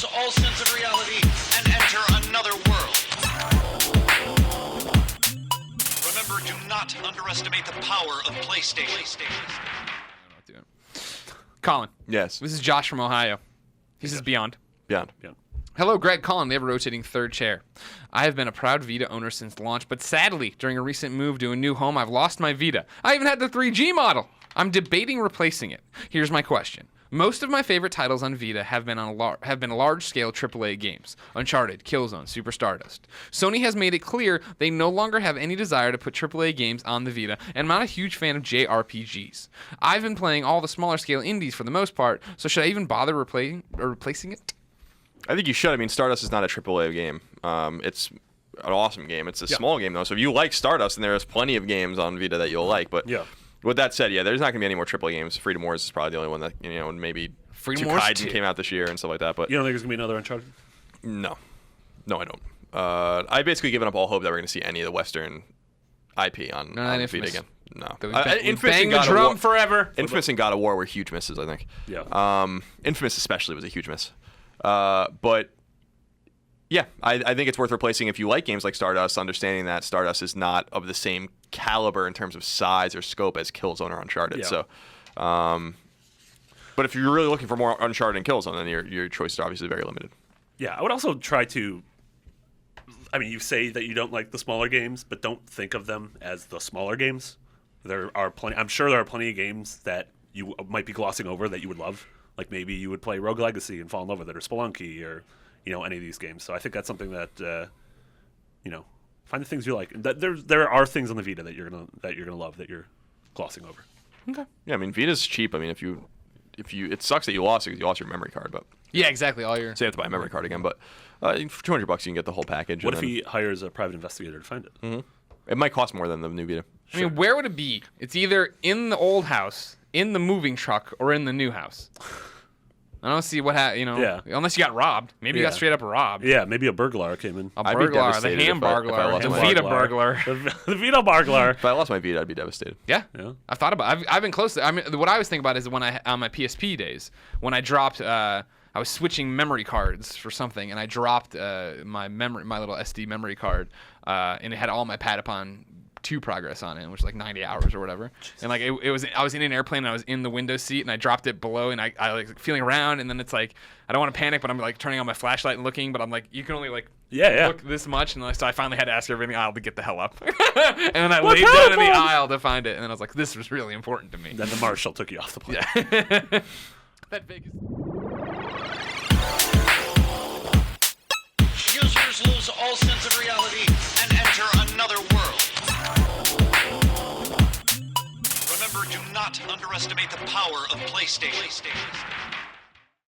lose all sense of reality and enter another world. Remember, do not underestimate the power of PlayStation. Colin. Yes. This is Josh from Ohio. This is Beyond. Beyond. Hello, Greg. Colin, they have a rotating third chair. I have been a proud Vita owner since launch, but sadly, during a recent move to a new home, I've lost my Vita. I even had the 3G model. I'm debating replacing it. Here's my question. Most of my favorite titles on Vita have been large-scale AAA games. Uncharted, Killzone, Super Stardust. Sony has made it clear they no longer have any desire to put AAA games on the Vita, and I'm not a huge fan of JRPGs. I've been playing all the smaller-scale indies for the most part, so should I even bother replacing it? I think you should. I mean, Stardust is not a AAA game. It's an awesome game. It's a small game, though. So if you like Stardust, then there's plenty of games on Vita that you'll like. But with that said, there's not going to be any more AAA games. Freedom Wars is probably the only one that, and maybe Freedom Wars Kaiden came out this year and stuff like that. But you don't think there's going to be another Uncharted? No, I don't. I basically given up all hope that we're going to see any of the Western IP on Vita again. No. Bang the drum forever. Infamous and God of War were huge misses, I think. Yeah. Infamous especially was a huge miss. But yeah, I think it's worth replacing if you like games like Stardust, understanding that Stardust is not of the same caliber in terms of size or scope as Killzone or Uncharted. Yeah. So, but if you're really looking for more Uncharted and Killzone, then your choices are obviously very limited. Yeah, I would also try to. I mean, you say that you don't like the smaller games, but don't think of them as the smaller games. There are plenty. I'm sure there are plenty of games that you might be glossing over that you would love. Like maybe you would play Rogue Legacy and fall in love with it, or Spelunky, or any of these games. So I think that's something that find the things you like. There are things on the Vita that you're gonna love that you're glossing over. Okay. Yeah, I mean Vita's cheap. I mean if you it sucks that you lost it because you lost your memory card, but yeah, exactly. So you have to buy a memory card again, but for $200 you can get the whole package. What if he hires a private investigator to find it? Mm-hmm. It might cost more than the new Vita. I mean, where would it be? It's either in the old house, in the moving truck, or in the new house. I don't see what unless you got robbed. Maybe you got straight up robbed. Yeah, maybe a burglar came in. A burglar, the ham burglar, the Vita burglar. The Vita burglar. If I lost my Vita, I'd be devastated. Yeah. I've thought about it. I've been close to it. I mean, what I was thinking about is when on my PSP days, when I dropped, I was switching memory cards for something, and I dropped my little SD memory card, and it had all my Patapon 2 progress on it, which was like 90 hours or whatever. And like I was in an airplane and I was in the window seat and I dropped it below and I like feeling around, and then it's like I don't want to panic, but I'm like turning on my flashlight and looking, but I'm like, you can only like look this much, and so I finally had to ask everybody in the aisle to get the hell up. And then I laid down in the aisle to find it, and then I was like, this was really important to me. Then the marshal took you off the plane. Yeah. That Vegas. Users lose all sense of reality and enter another world. Remember, do not underestimate the power of PlayStation.